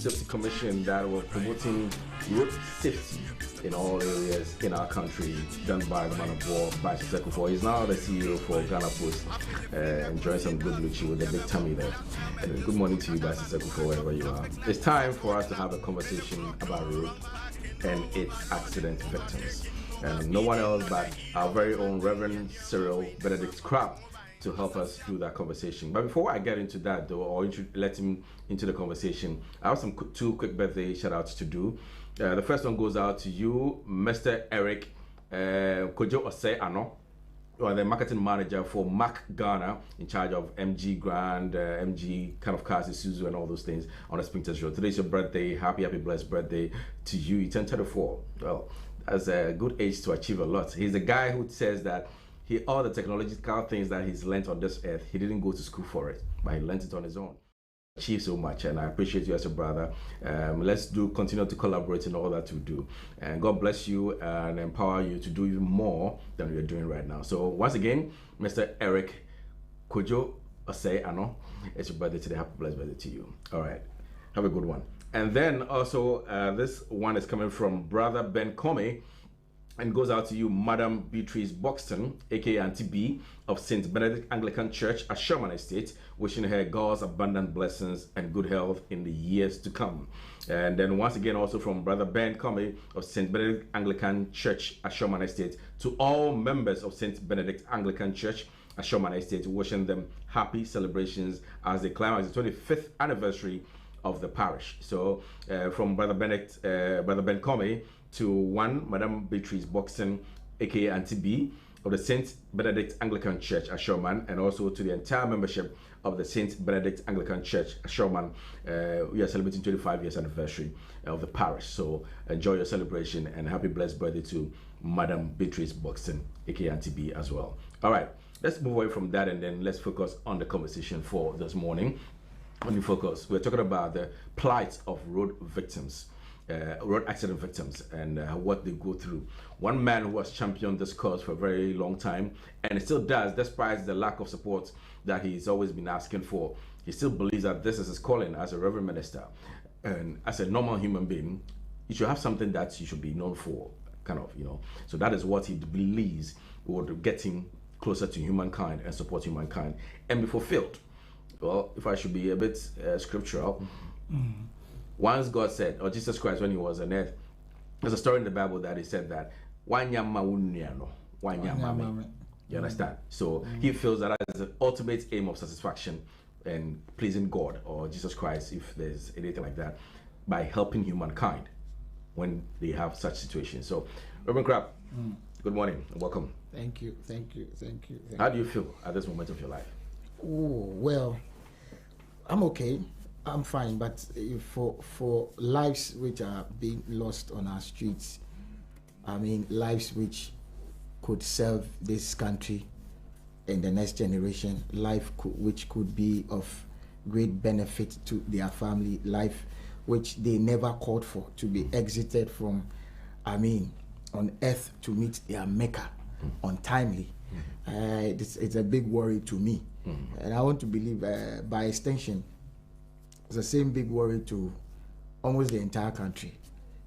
Safety Commission that was promoting road safety in all areas in our country, done by the man of war, Vice Secretary. He's now the CEO for Ghana Post, enjoying some good luchi with a big tummy there. Anyway, good morning to you, Vice Secretary, wherever you are. It's time for us to have a conversation about road and its accident victims. No one else but our very own Reverend Cyril Benedict Crab to help us through that conversation. But before I get into that, though, or let him into the conversation, I have some two quick birthday shout-outs to do. The first one goes out to you, Mr. Eric Kojo Osei Ano, or the marketing manager for Mac Ghana, in charge of MG Grand, MG kind of cars, Isuzu, and all those things on the Springtest Road. Today's your birthday. Happy, blessed birthday to you. You turn 34. Well, that's a good age to achieve a lot. He's a guy who says that all the technological things that he's learned on this earth, he didn't go to school for it, but he learned it on his own. Achieve so much, and I appreciate you as a brother. Let's continue to collaborate in all that we do, and God bless you and empower you to do even more than you're doing right now. So once again, Mr. Eric Kojo Osei Ano, it's your birthday today. Happy blessed birthday to you. All right, have a good one. And then also this one is coming from Brother Ben Comey, and goes out to you, Madam Beatrice Buxton, aka Auntie B of St. Benedict Anglican Church at Sherman Estate, wishing her God's abundant blessings and good health in the years to come. And then once again, also from Brother Ben Comey of St. Benedict Anglican Church at Sherman Estate, to all members of St. Benedict Anglican Church at Sherman Estate, wishing them happy celebrations as they climax the 25th anniversary of the parish. So from Brother Ben Comey to one, Madam Beatrice Buxton, aka Auntie B of the St. Benedict Anglican Church at Sherman, and also to the entire membership of the St. Benedict Anglican Church at Sherman. We are celebrating 25 years anniversary of the parish. So enjoy your celebration and happy blessed birthday to Madam Beatrice Buxton, aka Auntie B as well. All right, let's move away from that and then let's focus on the conversation for this morning. When we focus, we're talking about the plight of road victims. Road accident victims and what they go through. One man who has championed this cause for a very long time, and still does, despite the lack of support that he's always been asking for. He still believes that this is his calling as a reverend minister, and as a normal human being, you should have something that you should be known for, kind of, So that is what he believes would get him closer to humankind and support humankind and be fulfilled. Well, if I should be a bit scriptural. Once God said, or Jesus Christ when he was on earth, there's a story in the Bible that he said that you understand? So he feels that as the ultimate aim of satisfaction and pleasing God or Jesus Christ, if there's anything like that, by helping humankind when they have such situations. So Reverend Crab, good morning and welcome. Thank you. How do you feel at this moment of your life? Oh, well, I'm okay. I'm fine, but for lives which are being lost on our streets, I mean lives which could serve this country and the next generation, which could be of great benefit to their family, life which they never called for, to be exited from, on earth to meet their Mecca untimely. It's a big worry to me, and I want to believe by extension it's the same big worry to almost the entire country.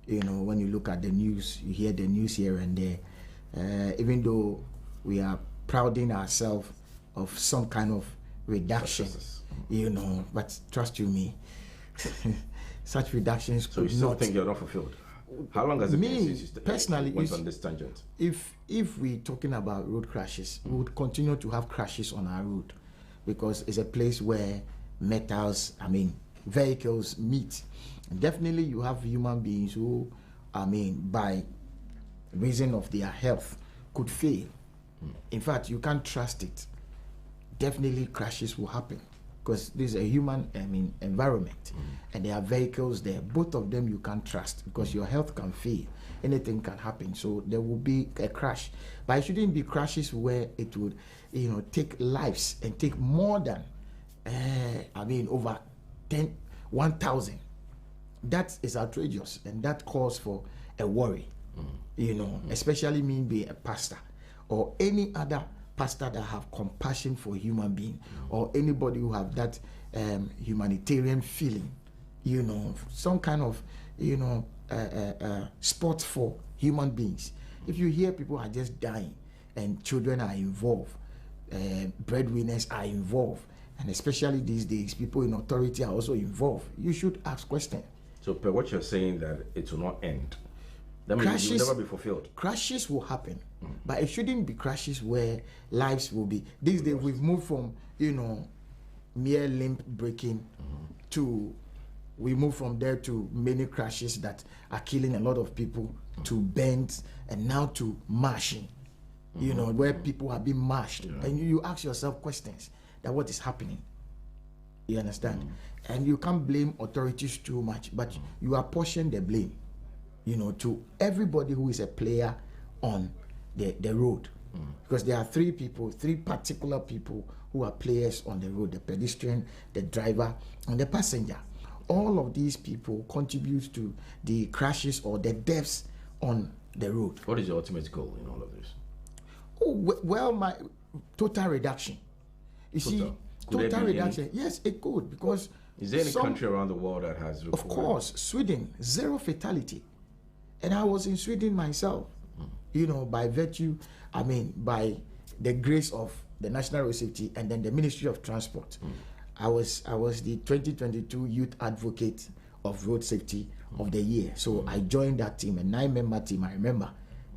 When you look at the news, you hear the news here and there. Even though we are prouding ourselves of some kind of reduction, but trust you me, such reductions so you still think you're not fulfilled? How long has it been since you personally went on this tangent? If we're talking about road crashes, we would continue to have crashes on our road because it's a place where vehicles meet. And definitely you have human beings who, by reason of their health, could fail. In fact, you can't trust it. Definitely crashes will happen because this is a human environment, and there are vehicles there. Both of them you can't trust because your health can fail. Anything can happen, so there will be a crash. But it shouldn't be crashes where it would, take lives and take more than, over 1,000. That is outrageous, and that calls for a worry. Especially me being a pastor or any other pastor that have compassion for human being or anybody who have that humanitarian feeling. some kind of, sport for human beings. If you hear people are just dying and children are involved, breadwinners are involved, and especially these days, people in authority are also involved, you should ask questions. So, per what you're saying, that it will not end. That means it will never be fulfilled. Crashes will happen, but it shouldn't be crashes where lives will be. These days, we've moved from, mere limb breaking to, we move from there to many crashes that are killing a lot of people, to bends, and now to mashing, where people are being mashed. And you ask yourself questions that what is happening. You understand? And you can't blame authorities too much, but you apportion the blame, to everybody who is a player on the road. Because there are three particular people who are players on the road: the pedestrian, the driver, and the passenger. All of these people contribute to the crashes or the deaths on the road. What is your ultimate goal in all of this? Oh, well, my total reduction. You see, total reduction. Yes, it could, because is there any country around the world that has recorded? Of course, Sweden, 0 fatality. And I was in Sweden myself, by virtue, by the grace of the National Road Safety and then the Ministry of Transport. I was the 2022 Youth Advocate of Road Safety of the Year. So I joined that team, a 9-member team, I remember,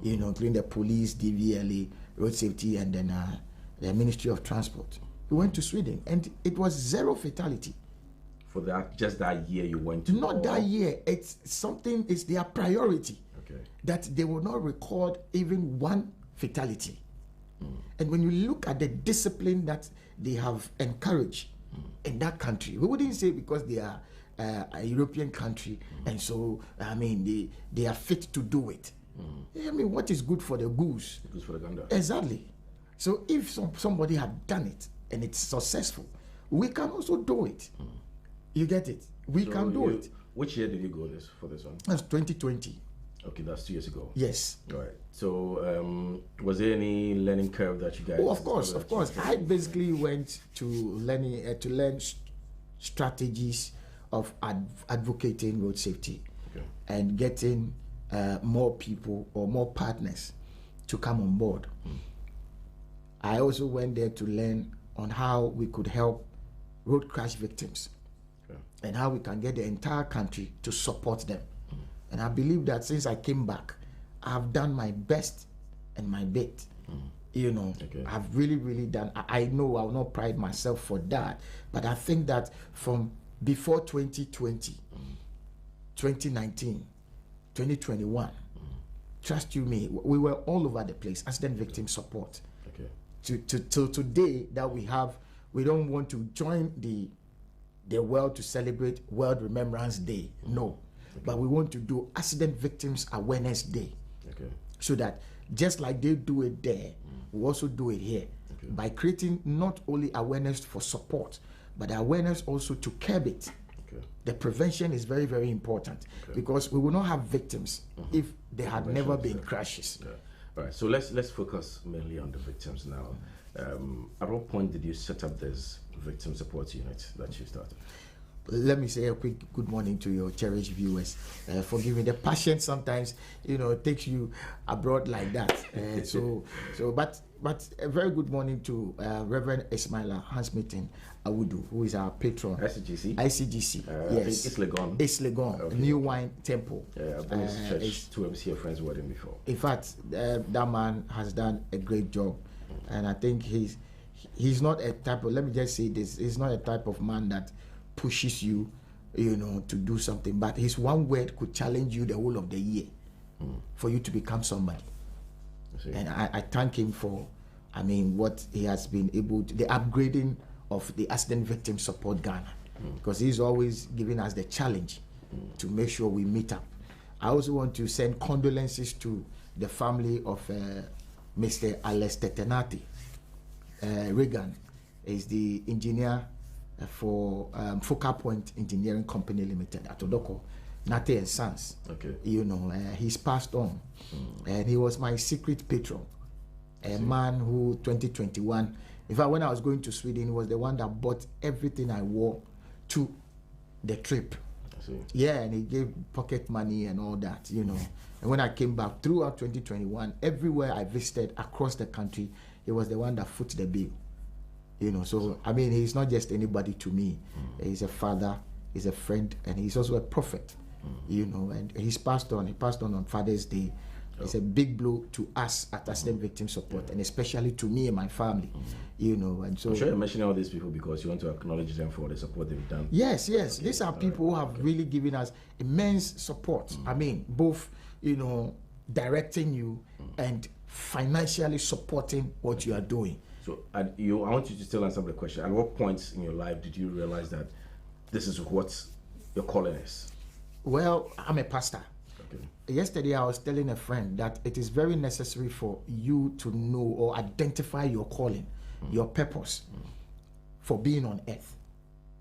including the police, DVLA, Road Safety, and then the Ministry of Transport. We went to Sweden, and it was 0 fatality. For that, just that year you went to? Not that year. It's their priority. Okay. That they will not record even 1 fatality. And when you look at the discipline that they have encouraged in that country, we wouldn't say because they are a European country and so they are fit to do it. What is good for the goose? Good for the gander. Exactly. So if somebody had done it and it's successful, we can also do it. You get it? We can do it. Which year did you go for this one? That's 2020. Okay, that's 2 years ago. Yes. All right. So, was there any learning curve that you guys? Oh, of course. I basically went to learn strategies of advocating road safety, and getting more people or more partners to come on board. I also went there to learn on how we could help road crash victims, and how we can get the entire country to support them. And I believe that since I came back, I've done my best and my bit. I've really, really done. I know I will not pride myself for that, but I think that from before 2020, 2019, 2021, trust you me, we were all over the place, accident victim support. Till today that we don't want to join the world to celebrate World Remembrance Day. No. But we want to do Accident Victims Awareness Day. So that just like they do it there, we also do it here. By creating not only awareness for support, but awareness also to curb it. The prevention is very, very important, because we will not have victims if there had never been crashes. All right, so let's focus mainly on the victims now. At what point did you set up this victim support unit that you started? Let me say a quick good morning to your cherished viewers. Forgive me, the passion sometimes, takes you abroad like that. But a very good morning to Reverend Ismaila Hansmitten Awudu, who is our patron. ICGC. Yes. It's Legon. It's Legon, okay. New Wine Temple. Yeah, I've been to church to MC a friend's wedding before. In fact, that man has done a great job, and I think he's not a type of. Let me just say this: he's not a type of man that pushes you, to do something. But his one word could challenge you the whole of the year for you to become somebody. And I thank him for, what he has been able to, the upgrading of the accident victim support Ghana, because he's always giving us the challenge to make sure we meet up. I also want to send condolences to the family of Mr. Alex Tetenati. Reagan is the engineer for Focal Point Engineering Company Limited at Odoko, Nate and Sons. He's passed on, and he was my secret patron, a man who 2021, in fact, when I was going to Sweden, he was the one that bought everything I wore to the trip. Yeah, and he gave pocket money and all that, you know. And when I came back throughout 2021, everywhere I visited across the country, he was the one that foot the bill. You know, so I mean, he's not just anybody to me. He's a father, he's a friend, and he's also a prophet. You know, and he's passed on. He passed on Father's Day. It's a big blow to us at Accident Victim Support, and especially to me and my family. You know, and so I'm sure you're mentioning all these people because you want to acknowledge them for the support they've done. Yes. These are people who have really given us immense support. I mean, both, you know, directing you and financially supporting what you are doing. So, I want you to still answer the question. At what points in your life did you realize that this is what your calling is? Well, I'm a pastor. Okay. Yesterday, I was telling a friend that it is very necessary for you to know or identify your calling, your purpose for being on earth.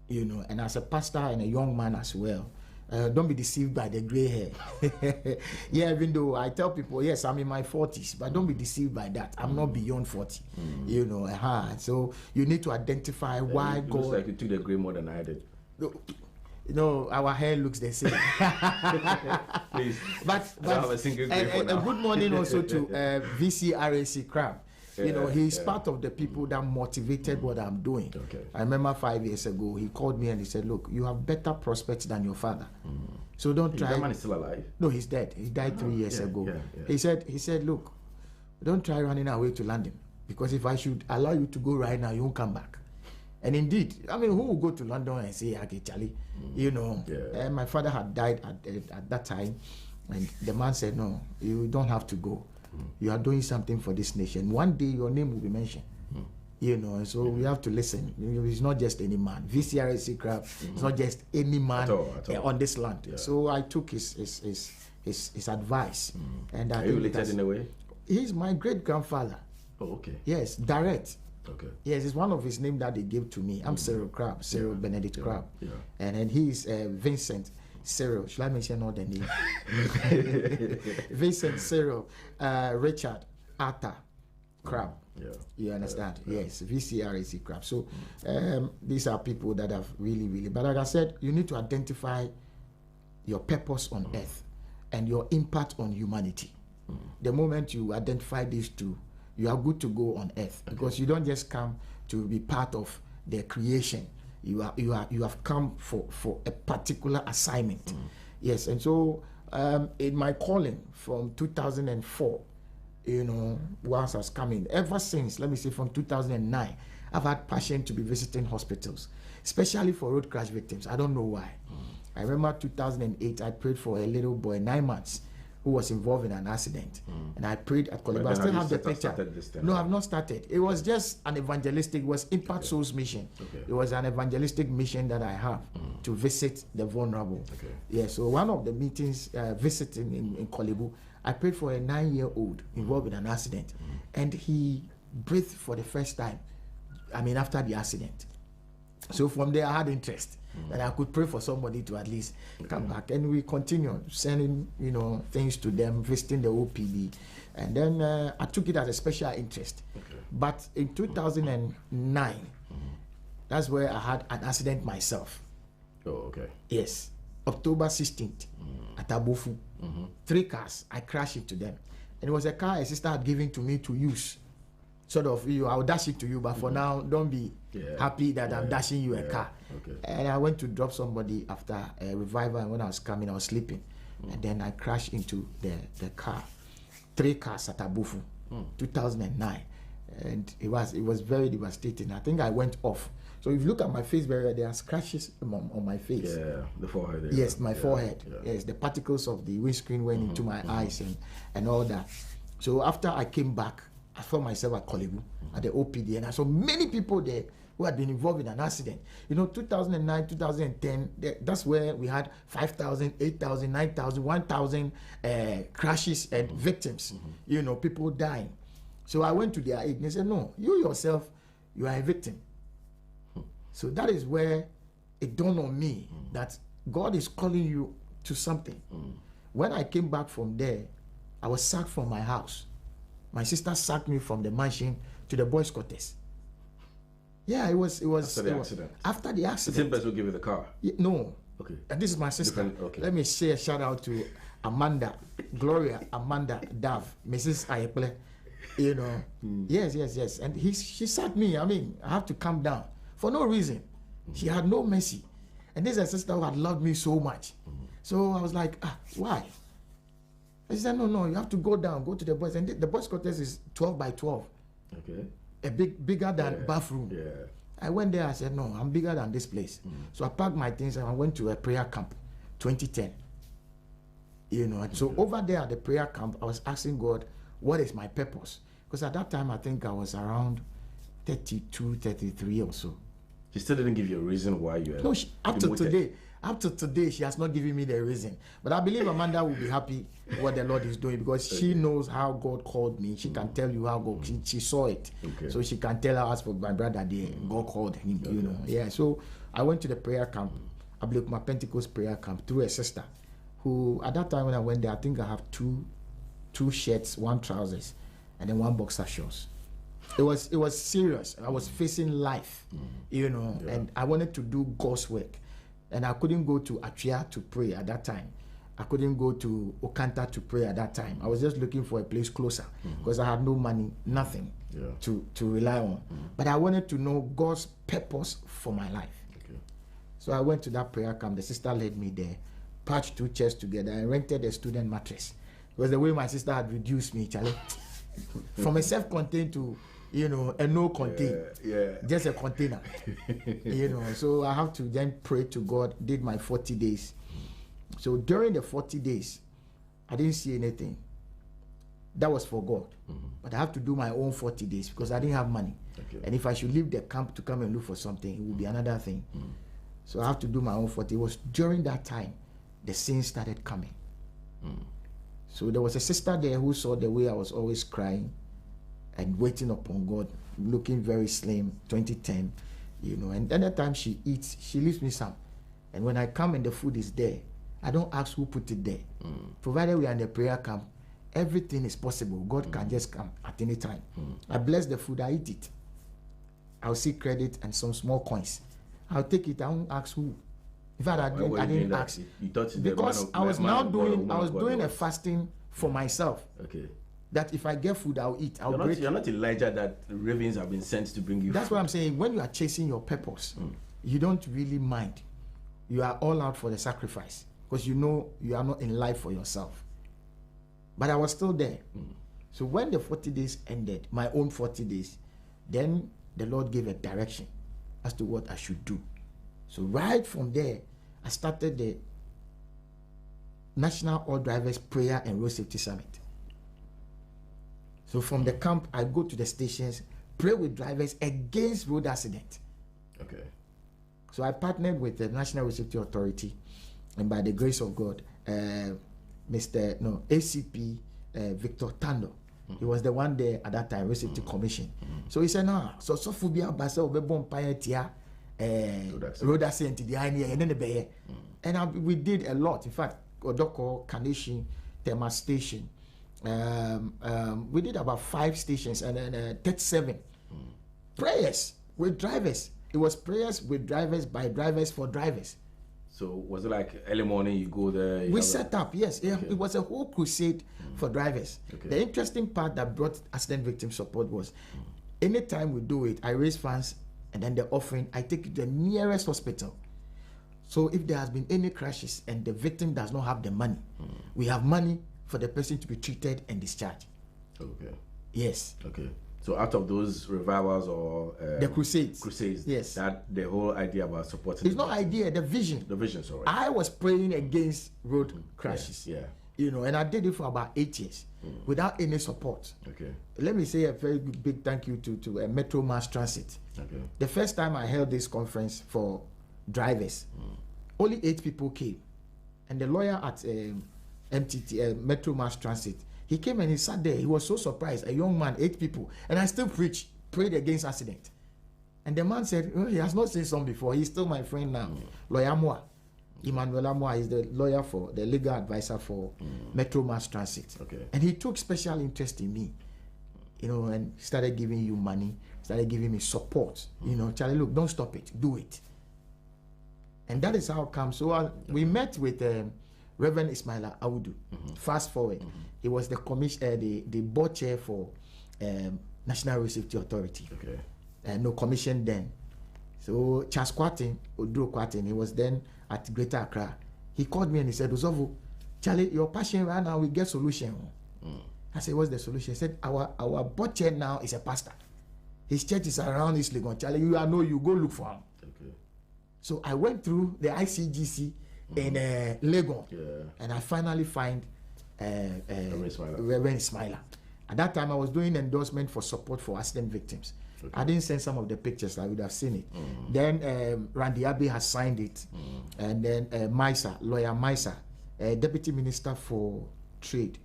You know, and as a pastor and a young man as well, don't be deceived by the gray hair. Yeah, even though I tell people, yes, I'm in my 40s, but don't be deceived by that. I'm not beyond 40. You know, so you need to identify why it God. looks like you took the gray more than I did. You know, our hair looks the same. Please. but have a single gray for a now. good morning also to VCRAC Crab. You know, he's part of the people that motivated what I'm doing. Okay. I remember 5 years ago, he called me and he said, look, you have better prospects than your father. So don't try. That man is still alive? No, he's dead. He died 3 years ago. Yeah. He said, look, don't try running away to London, because if I should allow you to go right now, you won't come back. And indeed, I mean, who will go to London and say, okay, Charlie, you know, and my father had died at that time. And the man said, no, you don't have to go. You are doing something for this nation. One day your name will be mentioned. You know, and so we have to listen. It's not just any man. VCRAC Crab, it's not just any man at all. On this land. Yeah. So I took his advice. And Are you related in a way? He's my great grandfather. Oh, okay. Yes, direct. Okay. Yes, it's one of his names that they gave to me. I'm Cyril Crab, Cyril Benedict Crab. Yeah. And then he's Vincent Cyril. Should I mention all the names? Vincent Cyril, Richard Arthur Crab. Yeah. You understand? Yes, VCRAC Crab. So these are people that have really, but like I said, you need to identify your purpose on earth and your impact on humanity. The moment you identify these two, you are good to go on earth, because you don't just come to be part of their creation. You have come for a particular assignment. Yes, and so in my calling from 2004, you know, once I was coming, ever since, let me say from 2009, I've had passion to be visiting hospitals, especially for road crash victims. I don't know why. I remember 2008, I prayed for a little boy, 9 months, who was involved in an accident. And I prayed at Koleba. I still have the picture. No, I've not started. It was just an evangelistic, it was Impact Souls mission. It was an evangelistic mission that I have to visit the vulnerable. Yeah, so one of the meetings, visiting in Kolebu, I prayed for a 9-year-old involved in an accident. And he breathed for the first time, I mean, after the accident. So from there, I had interest that I could pray for somebody to at least come back. And we continued sending, you know, things to them, visiting the OPD. And then I took it as a special interest. But in 2009, that's where I had an accident myself. Oh, okay. Yes. October 16th at Abofu. 3 cars, I crashed into them. And it was a car a sister had given to me to use. Sort of, I'll dash it to you, but for now, don't be happy that I'm dashing you a car. And I went to drop somebody after a revival, and when I was coming, I was sleeping. And then I crashed into the car. 3 cars at Abofu, 2009. And it was very devastating. I think I went off. So if you look at my face very well, there are scratches on my face. Yeah, the forehead. Yes, my forehead. Yes, the particles of the windscreen went into my eyes and all that. So after I came back, I found myself at Kolebu, at the OPD, and I saw many people there who had been involved in an accident. You know, 2009, 2010, that's where we had 5,000, 8,000, 9,000, 1,000 crashes and victims. You know, people dying. So I went to their aid and they said, no, you yourself, you are a victim. So that is where it dawned on me that God is calling you to something. When I came back from there, I was sacked from my house. My sister sacked me from the mansion to the boys' quarters. Yeah, it was after the accident. After the accident. The same person who gave you the car. No, Okay. And this is my sister. Okay. Let me say a shout out to Amanda, Gloria, Amanda Dove, Mrs. Ayeple. You know, yes. And she sacked me. I mean, I have to calm down for no reason. She had no mercy. And this is a sister who had loved me so much. So I was like, why? I said, no, you have to go down, go to the boys. And the boys' quarters is 12 by 12. Okay. A bigger than bathroom. Yeah. I went there, I said, no, I'm bigger than this place. So I packed my things and I went to a prayer camp, 2010. You know, and so over there at the prayer camp, I was asking God, what is my purpose? Because at that time, I think I was around 32, 33 or so. She still didn't give you a reason why you No, up to today, she has not given me the reason. But I believe Amanda will be happy what the Lord is doing, because she knows how God called me. She can tell you how God, she saw it. Okay. So she can tell us for my brother there, God called him, you know. Yeah, so I went to the prayer camp, I believe my Pentecost prayer camp, through a sister who, at that time when I went there, I think I have two shirts, one trousers, and then one boxer shorts. It was serious. I was facing life, you know, and I wanted to do God's work. And I couldn't go to Atria to pray at that time. I couldn't go to Okanta to pray at that time. I was just looking for a place closer because I had no money, nothing to rely on. But I wanted to know God's purpose for my life. Okay. So I went to that prayer camp. The sister led me there, patched 2 chairs together, and rented a student mattress. It was the way my sister had reduced me, Charlie. From a self-contained to, you know, a no contain, just a container, you know. So I have to then pray to God, did my 40 days. So during the 40 days, I didn't see anything. That was for God. But I have to do my own 40 days because I didn't have money. Okay. And if I should leave the camp to come and look for something, it would be another thing. So I have to do my own 40. It was during that time the sins started coming. So there was a sister there who saw the way I was always crying and waiting upon God, looking very slim, 2010, you know. And any time she eats, she leaves me some. And when I come and the food is there, I don't ask who put it there. Provided we are in the prayer camp, everything is possible. God can just come at any time. I bless the food, I eat it. I'll see credit and some small coins. I'll take it, I won't ask who. In fact, I didn't ask. Because I was doing a fasting for myself. Okay. That if I get food, I'll eat. You're not Elijah that ravens have been sent to bring you That's food. what I'm saying. When you are chasing your purpose, you don't really mind. You are all out for the sacrifice because you know you are not in life for yourself. But I was still there. So when the 40 days ended, my own 40 days, then the Lord gave a direction as to what I should do. So right from there, I started the National All Drivers Prayer and Road Safety Summit. So from the camp, I go to the stations, pray with drivers against road accident. Okay. So I partnered with the National Road Safety Authority, and by the grace of God, ACP Victor Tando, he was the one there at that time, Road Safety Commission. So he said, no, so phobia basa obebon payetia road accident and then the bay. And we did a lot. In fact, Odoko, Kaneshi, Tema Station. We did about 5 stations and then 37 prayers with drivers. It was prayers with drivers, by drivers, for drivers. So was it like early morning you go there? We set up, yes. Okay. It was a whole crusade for drivers. Okay. The interesting part that brought accident victim support was anytime we do it, I raise funds and then the offering, I take it to the nearest hospital. So if there has been any crashes and the victim does not have the money, we have money for the person to be treated and discharged. Okay. Yes. Okay. So out of those revivals or the crusades, yes, that the whole idea about supporting. It's not idea, the vision. The vision, sorry. I was praying against road crashes. Yeah. You know, and I did it for about 8 years without any support. Okay. Let me say a very big thank you to Metro Mass Transit. Okay. The first time I held this conference for drivers, only 8 people came, and the lawyer at MTT Metro Mass Transit, he came and he sat there. He was so surprised. A young man, 8 people, and I still prayed against accident. And the man said, he has not seen some before. He's still my friend now. Lawyer Moa, Emmanuel Moa is the lawyer for the legal advisor for Metro Mass Transit. Okay. And he took special interest in me, you know, and started giving you money, started giving me support. You know, Charlie, look, don't stop it, do it. And that is how it comes. So we met with Reverend Ismaila Audu. Fast forward, he was the the board chair for National Road Safety Authority. No commission then. So Charles Kwatin, Odro Kwatin, he was then at Greater Accra. He called me and he said, Uzovu, Charlie, your passion right now, we get solution. I said, what's the solution? He said, our board chair now is a pastor. His church is around East Legon. Charlie, you go look for him. So I went through the ICGC in Legon, and I finally find Reverend Ismaila. At that time, I was doing endorsement for support for accident victims. I didn't send some of the pictures. I would have seen it. Then Randy Abbey has signed it, and then lawyer Maisa, deputy minister for trade.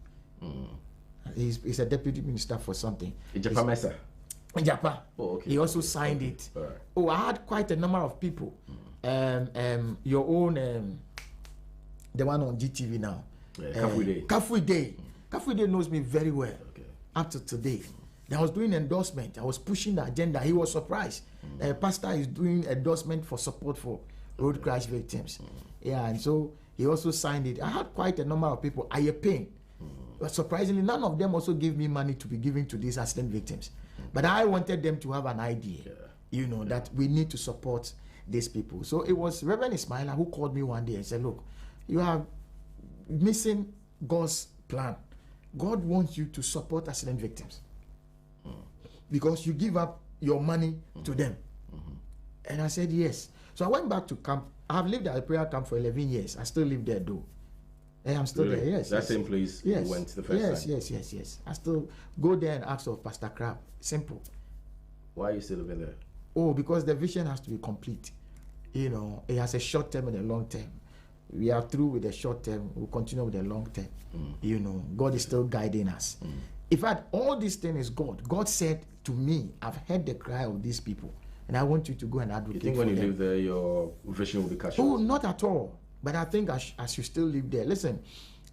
He's a deputy minister for something. Japan Maisa. Japan. Oh, okay. He also signed it. Right. Oh, I had quite a number of people. Your own, the one on GTV now. Kafui Day knows me very well. Up to today. I was doing endorsement. I was pushing the agenda. He was surprised. Pastor is doing endorsement for support for road crash victims. Yeah, and so he also signed it. I had quite a number of people. I pain. But surprisingly, none of them also gave me money to be giving to these accident victims. But I wanted them to have an idea, that we need to support these people. So it was Reverend Ismaila who called me one day and said, look, you are missing God's plan. God wants you to support accident victims because you give up your money to them. And I said, yes. So I went back to camp. I have lived at a prayer camp for 11 years. I still live there though. And I'm still there, yes. That same place you went the first time? Yes. I still go there and ask of Pastor Crab. Simple. Why are you still living there? Oh, because the vision has to be complete. It has a short term and a long term. We are through with the short term. We'll continue with the long term. God is still guiding us. In fact, all this thing is God. God said to me, I've heard the cry of these people, and I want you to go and advocate for them. You think when you live there, your vision will be cut short? Oh, not at all. But I think I should still live there. Listen,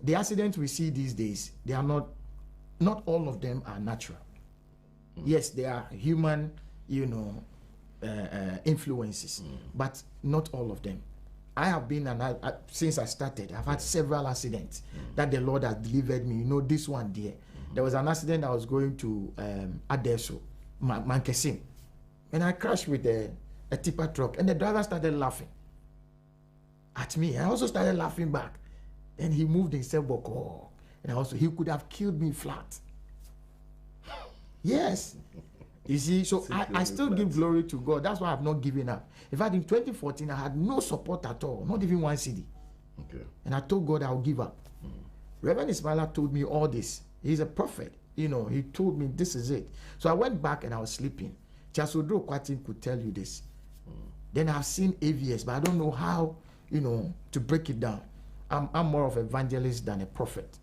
the accidents we see these days, they are not all of them are natural. Yes, they are human, influences, but not all of them. I have been, since I started, I've had several accidents that the Lord has delivered me. This one there. There was an accident I was going to Adeso, Mankesim, and I crashed with a tipper truck, and the driver started laughing at me. I also started laughing back. And he moved himself back. And he could have killed me flat. Yes. You see, so I still give glory to God. That's why I've not given up. In fact, in 2014, I had no support at all, not even one CD. And I told God I'll give up. Reverend Ismaila told me all this. He's a prophet. He told me this is it. So I went back and I was sleeping. Chasodro Kwatin could tell you this. Then I've seen AVS, but I don't know how, to break it down. I'm more of an evangelist than a prophet,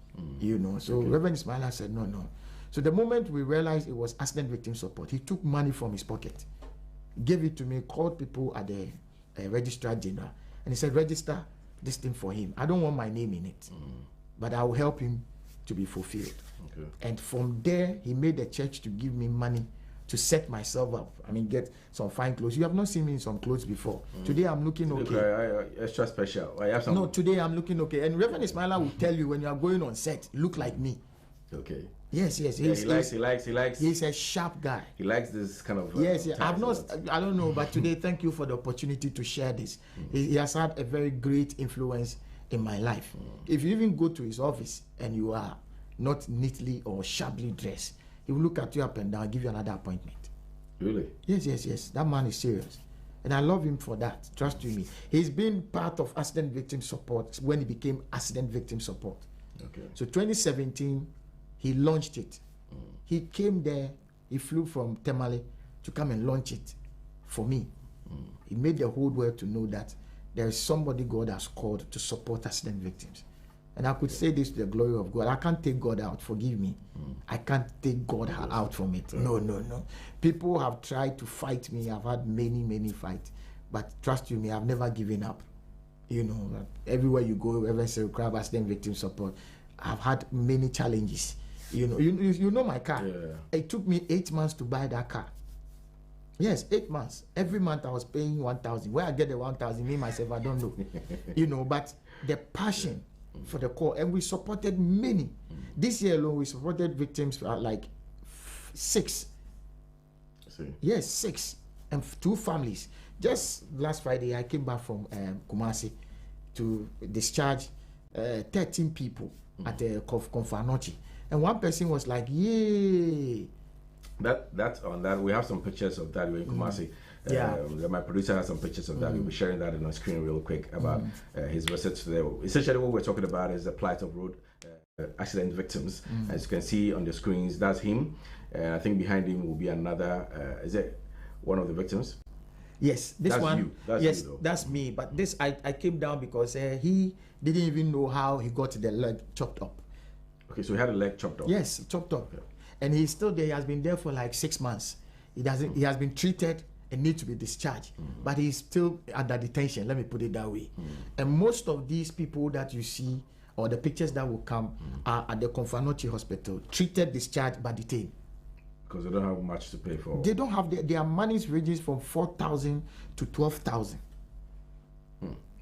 So Reverend Ismaila said, no. So the moment we realized it was accident victim support, he took money from his pocket, gave it to me, called people at the registrar general, and he said, register this thing for him. I don't want my name in it, but I will help him to be fulfilled. And from there, he made the church to give me money to set myself up. Get some fine clothes. You have not seen me in some clothes before. Today I'm looking okay. Extra special. I have some. No, today I'm looking okay. And Reverend Ismaila will tell you when you are going on set, look like me. Okay. Yes. He likes. He's a sharp guy. He likes this kind of. Yes. I don't know, but today, thank you for the opportunity to share this. He has had a very great influence in my life. If you even go to his office and you are not neatly or sharply dressed, he will look at you up and down, give you another appointment. Really? Yes. That man is serious. And I love him for that. Trust me. He's been part of accident victim support when he became accident victim support. Okay. So 2017, he launched it. He came there, he flew from Temale to come and launch it for me. He made the whole world to know that there is somebody God has called to support accident victims. And I could say this to the glory of God. I can't take God out. Forgive me. I can't take God out from it. No. People have tried to fight me. I've had many fights. But trust you me, I've never given up. Everywhere you go, ever say crab accident victim support, I've had many challenges. You know my car. Yeah. It took me 8 months to buy that car. Yes, 8 months. Every month I was paying 1,000. Where I get the 1,000, me myself, I don't know. You know, but the passion for the cause, and we supported many. This year alone, we supported victims like 6. Yes, 6, and 2 families. Just last Friday, I came back from Kumasi to discharge 13 people at the Konfanochi, and one person was like, "Yay!" That's on that. We have some pictures of that in Kumasi. My producer has some pictures of that. We'll be sharing that on our screen real quick about his visits there. Essentially, what we're talking about is the plight of road accident victims. As you can see on the screens, that's him. I think behind him will be another. Is it one of the victims? Yes, this that's one. You. That's yes, you, that's me. But this, I came down because he didn't even know how he got the leg chopped up. Okay, so he had a leg chopped off. Yes, chopped up, and he's still there. He has been there for like 6 months. He doesn't. He has been treated and need to be discharged, but he's still under detention. Let me put it that way. And most of these people that you see, or the pictures that will come, are at the Konfanochi Hospital, treated, discharged, but detained. Because they don't have much to pay for. They don't have their money ranges from 4,000 to 12,000.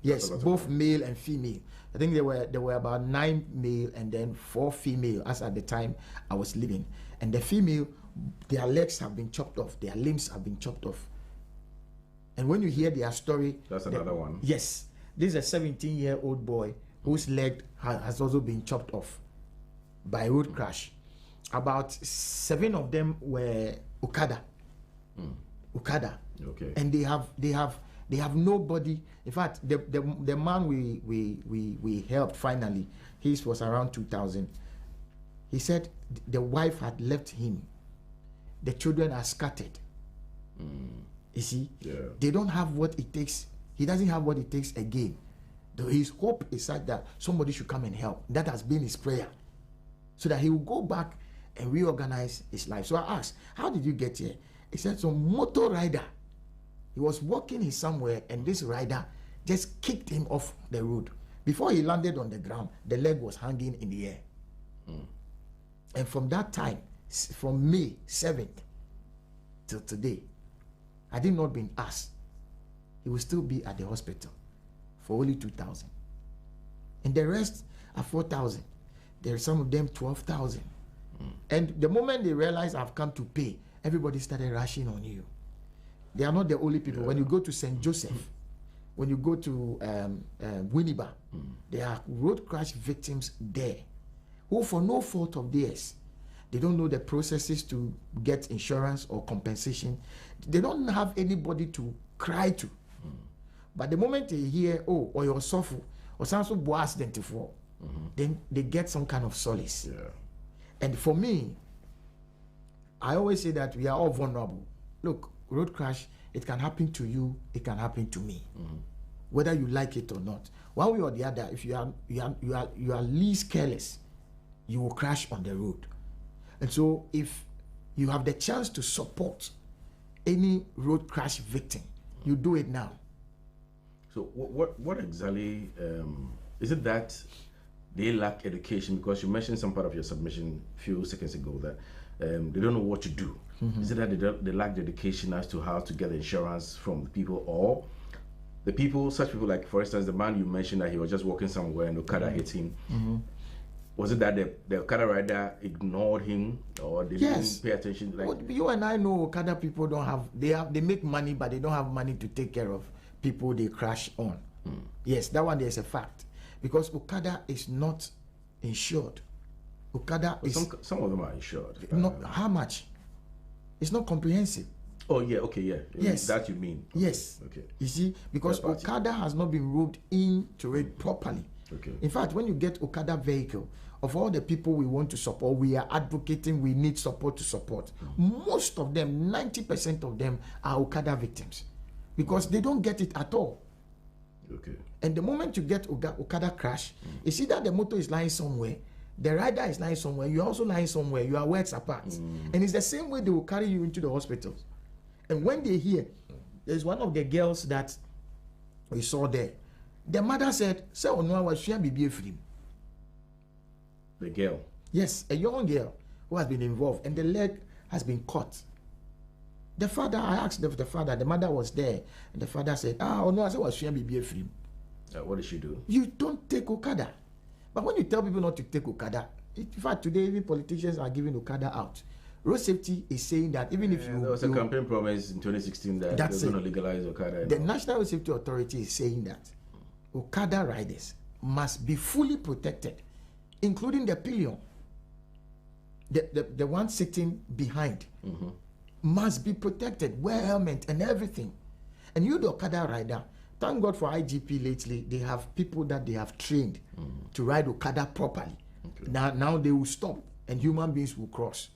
Yes, both male and female. I think there were about 9 male and then 4 female as at the time I was living. And the female, their legs have been chopped off, their limbs have been chopped off. And when you hear their story, that's another one. Yes, this is a 17-year-old boy whose leg has also been chopped off by a road crash. About 7 of them were Okada. Okay. And they have nobody. In fact, the man we helped finally, his was around 2,000. He said the wife had left him. The children are scattered. You see, they don't have what it takes. He doesn't have what it takes again. His hope is that somebody should come and help. That has been his prayer, so that he will go back and reorganize his life. So I asked, how did you get here? He said, some motor rider. He was walking somewhere, and this rider just kicked him off the road. Before he landed on the ground, the leg was hanging in the air. And from that time, from May 7th till today, had he not been asked, he will still be at the hospital for only 2,000. And the rest are 4,000. There are some of them 12,000. And the moment they realize I've come to pay, everybody started rushing on you. They are not the only people. When you go to St. Joseph, when you go to Winneba, there are road crash victims there who, for no fault of theirs, they don't know the processes to get insurance or compensation. They don't have anybody to cry to. But the moment they hear, oh, or you're suffer, or some accident for, then they get some kind of solace. And for me, I always say that we are all vulnerable. Look, road crash, it can happen to you, it can happen to me, whether you like it or not. One way or the other, if you are least careless, you will crash on the road. And so, if you have the chance to support any road crash victim, you do it now. So, what exactly is it that they lack education? Because you mentioned some part of your submission a few seconds ago that they don't know what to do. Is it that they lack the education as to how to get insurance from the people, or the people, such people like, for instance, the man you mentioned that he was just walking somewhere and Okada hit him. Was it that the Okada rider ignored him, or they didn't pay attention? Like, well, you and I know Okada people don't have, they make money, but they don't have money to take care of people they crash on. Yes, that one there's a fact, because Okada is not insured. Okada is some of them are insured. Not how much? It's not comprehensive. Oh yeah, okay, yeah. Yes, that you mean? Okay. Yes. Okay. You see, because Okada has not been roped into it properly. Okay. In fact, when you get Okada vehicle, of all the people we want to support, we are advocating, we need support to support. Most of them, 90% of them, are Okada victims, because they don't get it at all. Okay. And the moment you get Okada crash, you see that the motor is lying somewhere, the rider is lying somewhere, you're also lying somewhere, you are worlds apart. And it's the same way they will carry you into the hospitals. And when they hear, there's one of the girls that we saw there, the mother said, "Say, no, I was share baby free." The girl. Yes, a young girl who has been involved, and the leg has been cut. The father, I asked the father, the mother was there, and the father said, oh no, I said, was be free. What did she do? You don't take Okada. But when you tell people not to take Okada, in fact, today even politicians are giving Okada out. Road safety is saying that even if you... There was a campaign promise in 2016 that they're going to legalize Okada. The National Road Safety Authority is saying that Okada riders must be fully protected, including the pillion. The one sitting behind must be protected, wear helmet and everything. And you, the Okada rider, thank God for IGP lately, they have people that they have trained to ride Okada properly. Okay. Now they will stop and human beings will cross.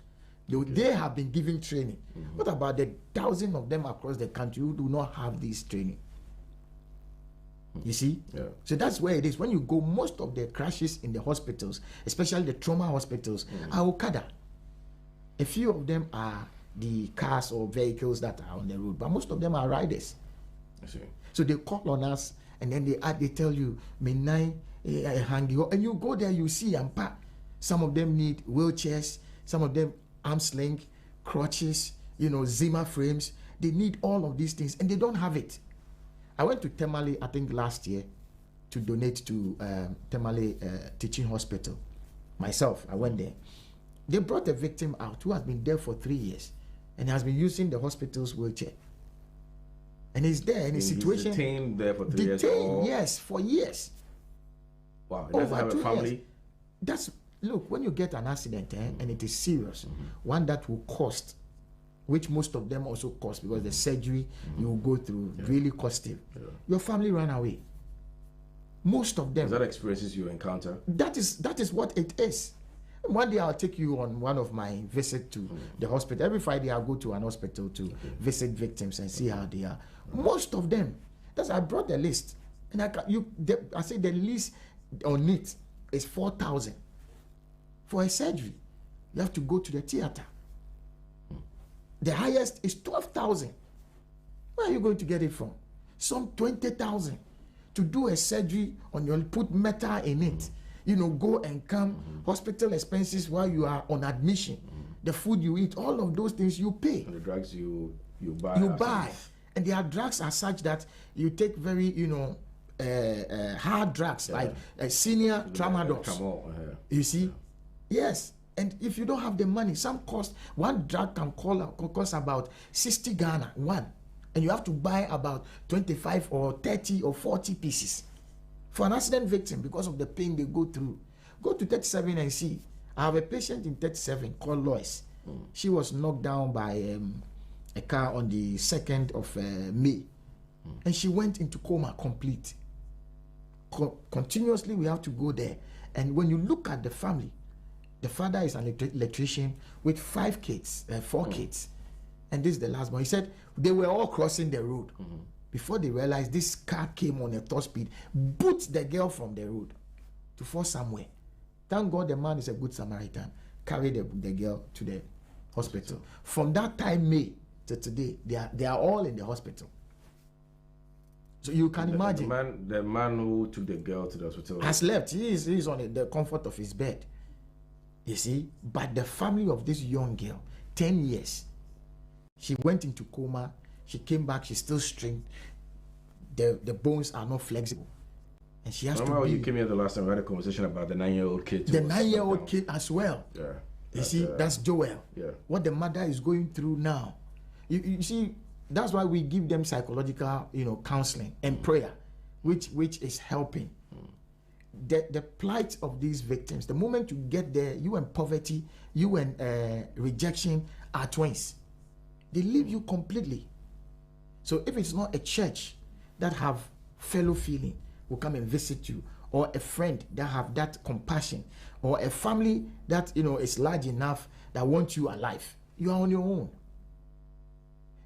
They have been given training. What about the thousands of them across the country who do not have this training? You see? Yeah. So that's where it is. When you go, most of the crashes in the hospitals, especially the trauma hospitals, are Okada. A few of them are the cars or vehicles that are on the road, but most of them are riders. I see. So they call on us and then they tell you, hang you, and you go there, you see, some of them need wheelchairs, some of them arm sling, crutches, Zimmer frames. They need all of these things and they don't have it. I went to Temale, I think last year, to donate to Temale Teaching Hospital. Myself, I went there. They brought a victim out who has been there for 3 years and has been using the hospital's wheelchair. And he's there in a situation. He's detained there for 3 years. Detained, yes, for years. Wow, he doesn't have a family. Look, when you get an accident and it is serious, one that will cost, which most of them also cost because the surgery you will go through really costing. Your family ran away. Most of them. Is that experiences you encounter? That is what it is. One day I'll take you on one of my visits to the hospital. Every Friday I'll go to an hospital to visit victims and see how they are. Most of them. I brought the list, and I say the list on it is 4,000 for a surgery. You have to go to the theater. The highest is 12,000. Where are you going to get it from? Some 20,000 to do a surgery on your, put metal in it. Go and come, hospital expenses while you are on admission, the food you eat, all of those things you pay. And the drugs you buy. You buy. And their drugs are such that you take very, hard drugs like senior tramadol. You see? Yes. And if you don't have the money, some cost, one drug can cost about 60 Ghana, one. And you have to buy about 25 or 30 or 40 pieces. For an accident victim, because of the pain they go through, go to 37 and see. I have a patient in 37 called Lois. She was knocked down by a car on the 2nd of May. And she went into coma complete. Continuously, we have to go there. And when you look at the family, the father is an electrician with 5 kids, 4 kids. And this is the last one. He said they were all crossing the road. Before they realized this car came on a top speed, boot the girl from the road to fall somewhere. Thank God the man is a good Samaritan. Carried the girl to the hospital. From that time, May to today, they are all in the hospital. So you can imagine. The man who took the girl to the hospital has left. He is on the comfort of his bed. You see? But the family of this young girl, 10 years, she went into coma. She came back, she's still strained. The bones are not flexible. And she has to be... You came here the last time, we had a conversation about the 9-year-old kid. The 9-year-old kid as well. Yeah. You see, that's Joel. Yeah. What the mother is going through now. You see, that's why we give them psychological, counseling and prayer, which is helping. The plight of these victims, the moment you get there, you and poverty, you and rejection are twins. They leave you completely. So if it's not a church that have fellow feeling will come and visit you, or a friend that have that compassion, or a family that is large enough that wants you alive, you are on your own.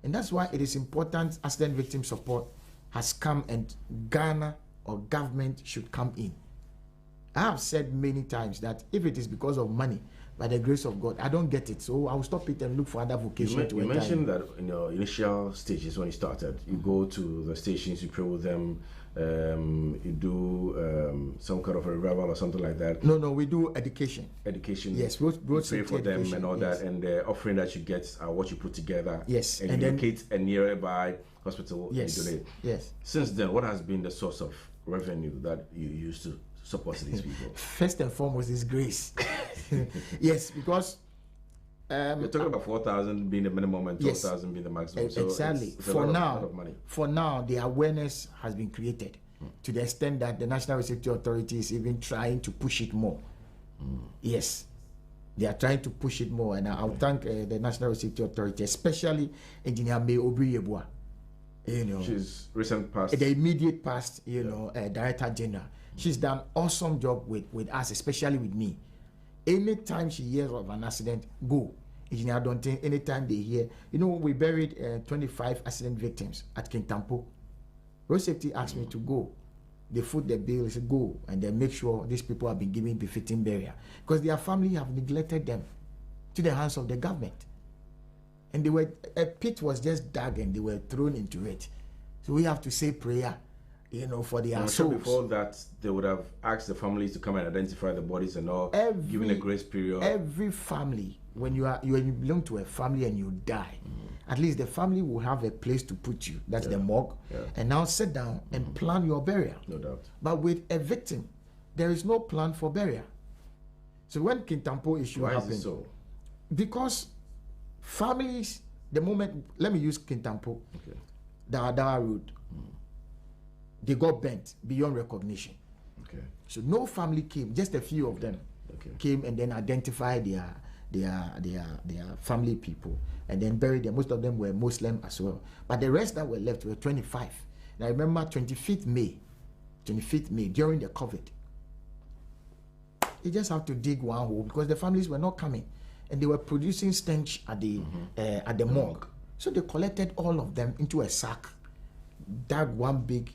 And that's why it is important accident victim support has come, and Ghana or government should come in. I have said many times that if it is because of money, by the grace of God, I don't get it. So I will stop it and look for other vocation. You mentioned that in your initial stages when you started, you go to the stations, you pray with them, you do some kind of a revival or something like that. No, we do education. Education. Yes, you pray for them and all yes. that, and the offering that you get are what you put together. Yes, and you locate a nearby hospital. Yes, and you donate. yes. Since then, what has been the source of revenue that you used to support these people? First and foremost is grace. Yes, because you're talking about 4,000 being the minimum and 12,000 being the maximum. So exactly. It's a lot of money. For now, the awareness has been created to the extent that the National Safety Authority is even trying to push it more. Yes, they are trying to push it more, and I'll thank the National Safety Authority, especially Engineer May Obriyebua. You know, she's recent past, the immediate past, Director General. She's done awesome job with us, especially with me. Anytime she hears of an accident, go. Engineer Dontin, anytime they hear, we buried 25 accident victims at Kintampo. Road safety asked me to go. They foot the bill, say go, and then make sure these people have been given befitting burial, because their family have neglected them to the hands of the government. And a pit was just dug and they were thrown into it. So we have to say prayer, for their souls. Sure before that, they would have asked the families to come and identify the bodies and all, given a grace period. Every family, when you belong to a family and you die, at least the family will have a place to put you. That's the morgue. Yeah. And now sit down and plan your burial. No doubt. But with a victim, there is no plan for burial. So when Kintampo issue happened, why is it so? Because families, the moment, let me use Kintampo, the Adawa Road, they got bent beyond recognition. Okay. So no family came, just a few of them came and then identified their family people and then buried them. Most of them were Muslim as well. But the rest that were left were 25. And I remember 25th May, during the COVID, they just have to dig one hole because the families were not coming. And they were producing stench at the morgue. So they collected all of them into a sack, dug one big,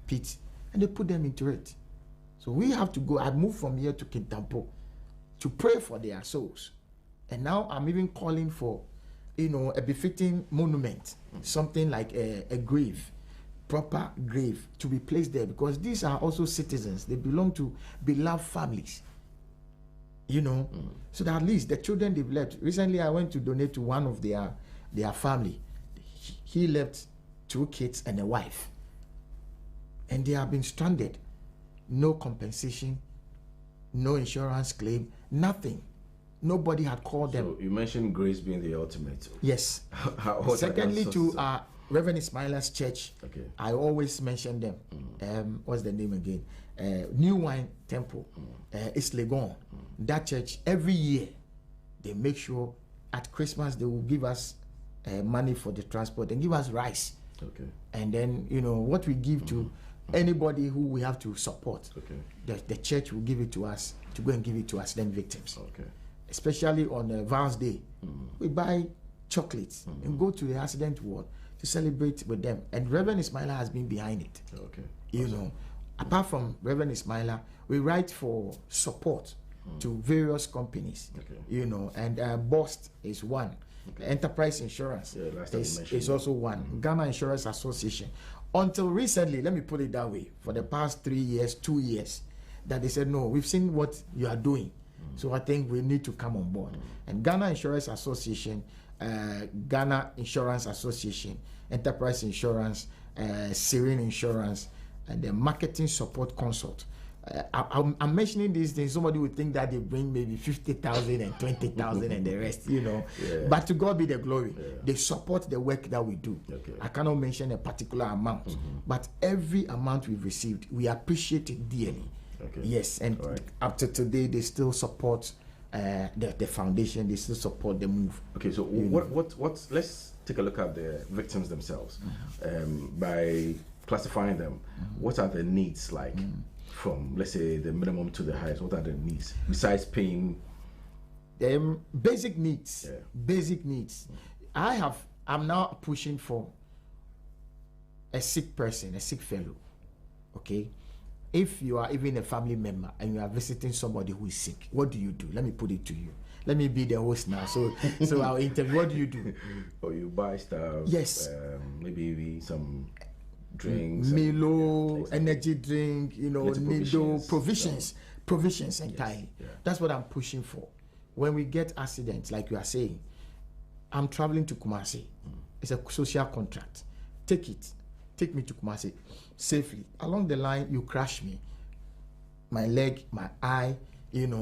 pit, and they put them into it. So we have to go. I moved from here to Kintampo to pray for their souls. And now I'm even calling for, a befitting monument, something like a grave, proper grave to be placed there, because these are also citizens. They belong to beloved families. So that at least the children they've left. Recently, I went to donate to one of their family. He left 2 kids and a wife, and they have been stranded. No compensation, no insurance claim, nothing. Nobody had called them. So you mentioned grace being the ultimate. Yes. Secondly, to Reverend Ismaila's church, I always mention them. What's the name again? New Wine Temple, East Legon. That church, every year, they make sure at Christmas they will give us money for the transport and give us rice. Okay. And then, what we give to anybody who we have to support, the church will give it to us to go and give it to accident victims. Okay. Especially on Val's Day, we buy chocolates and go to the accident ward to celebrate with them. And Reverend Ismaila has been behind it. Okay. Apart from Reverend Ismaila, we write for support to various companies. And BOST is one. Enterprise Insurance is also one. Ghana Insurance Association. Until recently, let me put it that way, for the past 3 years, 2 years, that they said, no, we've seen what you are doing. So I think we need to come on board. And Ghana Insurance Association, Ghana Insurance Association, Enterprise Insurance, Serene Insurance, and the Marketing Support Consult. I'm mentioning these things. Somebody would think that they bring maybe 50,000 and 20,000 and the rest, But to God be the glory. They support the work that we do. I cannot mention a particular amount, but every amount we've received, we appreciate it dearly. Yes, and up to today, they still support the foundation. They still support the move. Okay, so what? Let's take a look at the victims themselves. By classifying them, what are the needs like? From, let's say, the minimum to the highest, what are the needs besides paying? Basic needs. Basic needs. I'm now pushing for a sick person, a sick fellow. Okay, if you are even a family member and you are visiting somebody who is sick, what do you do? Let me put it to you. Let me be the host now. So I'll interview. What do you do? Or you buy stuff. Yes. Maybe some drinks, Milo, exactly. energy drink, needle, provisions entirely. Yeah. That's what I'm pushing for. When we get accidents, like you are saying, I'm traveling to Kumasi. It's a social contract. Take me to Kumasi safely. Along the line, you crash me. My leg, my eye,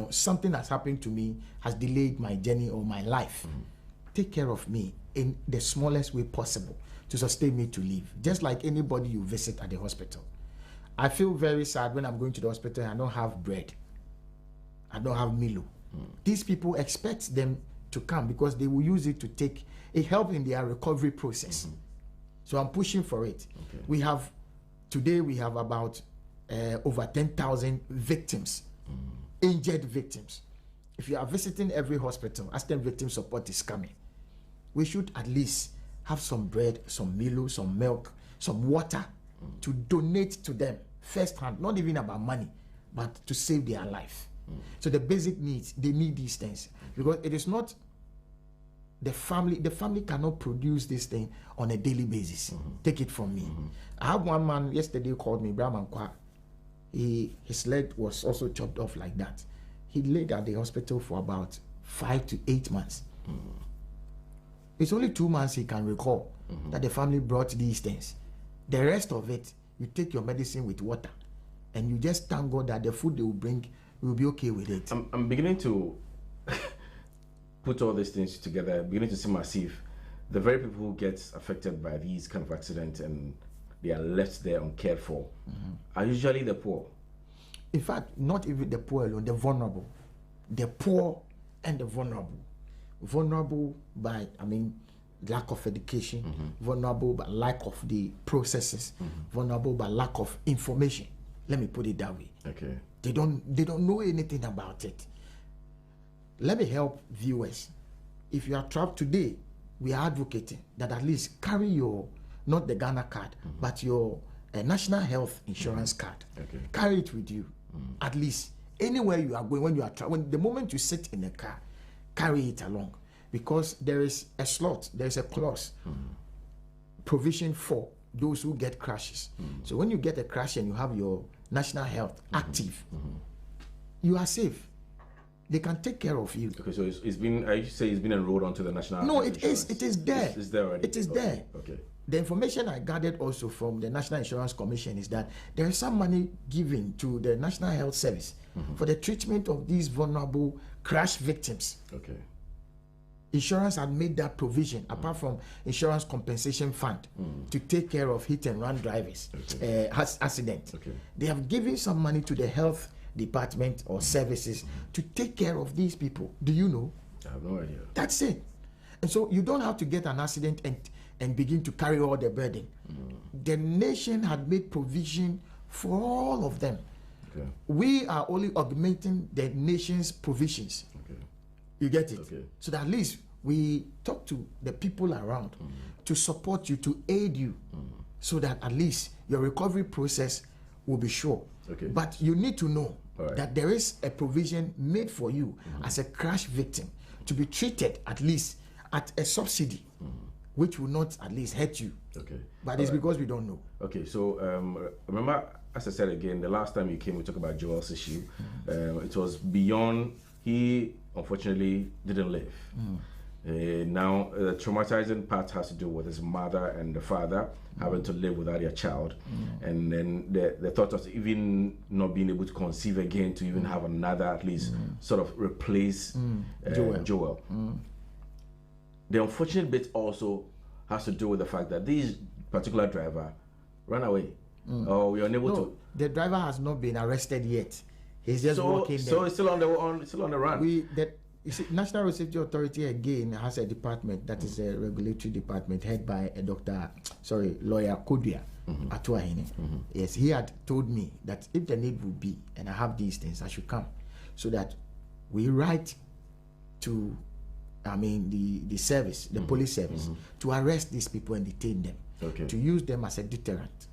something that's happened to me has delayed my journey or my life. Take care of me in the smallest way possible to sustain me to live, just like anybody you visit at the hospital. I feel very sad when I'm going to the hospital and I don't have bread. I don't have Milo. These people expect them to come because they will use it to take a help in their recovery process. So I'm pushing for it. Okay. Today we have about over 10,000 victims, injured victims. If you are visiting every hospital, accident victim support is coming. We should at least have some bread, some Milo, some milk, some water to donate to them firsthand, not even about money, but to save their life. So the basic needs, they need these things because it is not the family cannot produce this thing on a daily basis. Take it from me. I have one man yesterday called me, Brahman Kwa. His leg was also chopped off like that. He laid at the hospital for about 5 to 8 months. It's only 2 months he can recall that the family brought these things. The rest of it, you take your medicine with water and you just thank God that the food they will bring, will be okay with it. I'm beginning to put all these things together, beginning to see myself. The very people who get affected by these kind of accidents and they are left there uncared for are usually the poor. In fact, not even the poor alone, the vulnerable. The poor and the vulnerable. Vulnerable by, lack of education, vulnerable by lack of the processes, vulnerable by lack of information. Let me put it that way. Okay. They don't know anything about it. Let me help viewers. If you are trapped today, we are advocating that at least carry your, not the Ghana card, but your national health insurance card. Okay. Carry it with you. At least anywhere you are going, when you are traveling, the moment you sit in a car, carry it along, because there is a slot, there is a clause, provision for those who get crashes. So when you get a crash and you have your national health active, you are safe. They can take care of you. Okay, so it's been, I say it's been enrolled onto the national No, health it is there. It's there already. It is there. Okay. The information I gathered also from the National Insurance Commission is that there is some money given to the National Health Service for the treatment of these vulnerable crash victims. Okay. Insurance had made that provision, apart from insurance compensation fund, to take care of hit and run drivers, accident. Okay. They have given some money to the health department or services to take care of these people. Do you know? I have no idea. That's it. And so you don't have to get an accident and begin to carry all the burden. The nation had made provision for all of them. Okay. We are only augmenting the nation's provisions. Okay. You get it? Okay. So that at least we talk to the people around to support you, to aid you, so that at least your recovery process will be sure. Okay. But you need to know that there is a provision made for you as a crash victim to be treated at least at a subsidy, which will not at least hurt you. Okay. But it's because we don't know. Okay, so remember, as I said again, the last time you came, we talked about Joel's issue. It was beyond, he unfortunately didn't live. Now, the traumatizing part has to do with his mother and the father having to live without their child. And then the thought of even not being able to conceive again, to even have another, at least sort of replace Joel. The unfortunate bit also has to do with the fact that this particular driver ran away. Or we are unable to. The driver has not been arrested yet. He's just walking there. So it's still on the run. You see, National Road Safety Authority again has a department that is a regulatory department headed by a lawyer Kodua Atuahine. Yes, he had told me that if the need would be, and I have these things, I should come, so that we write to, the service, the police service, to arrest these people and detain them, to use them as a deterrent.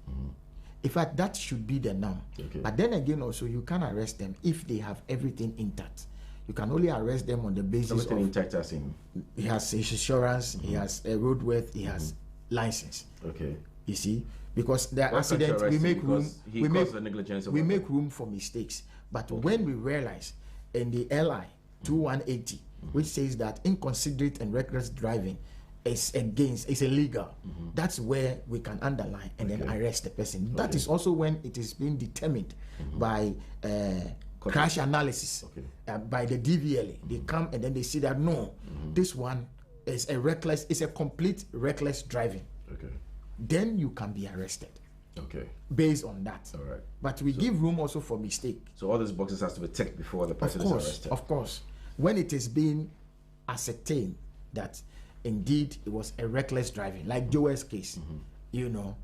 In fact, that should be the norm. But then again, also, you can arrest them if they have everything intact. You can only arrest them on the basis everything intact, as in he has his insurance, he has a roadworthy, he has license. Okay. You see, because there are Why can't you accidents. arrest We him make room. because he We caused make the negligence of we others? make room for mistakes. But when we realize in the LI 2180, which says that inconsiderate and reckless driving is illegal, that's where we can underline and then arrest the person. That is also when it is being determined by crash analysis, by the DVLA. They come and then they see that no, this one is a complete reckless driving. Okay. Then you can be arrested. Okay. Based on that. All right. But we give room also for mistake. So all these boxes has to be ticked before the person is arrested. Of course. When it is being ascertained that indeed it was a reckless driving, like Joel's case, you know,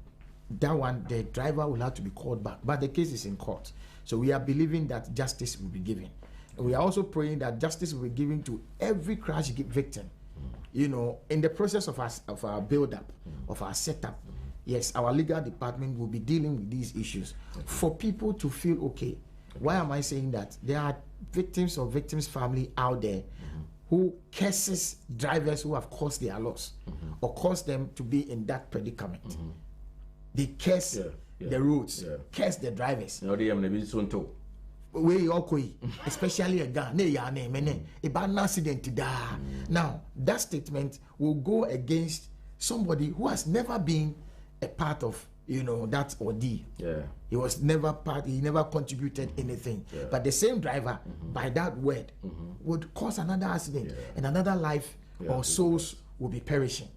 that one, the driver will have to be called back. But the case is in court. So we are believing that justice will be given. And we are also praying that justice will be given to every crash victim. You know, in the process of our build-up, of our setup, yes, our legal department will be dealing with these issues for people to feel okay. Why am I saying that? There are victims or victims' family out there who curses drivers who have caused their loss or caused them to be in that predicament. They curse the roads, curse the drivers. Especially a gun, a bad accident. Now, that statement will go against somebody who has never been a part of, you know, that ordeal. He was never part, he never contributed anything. But the same driver, by that word, would cause another accident and another life or souls will be perishing.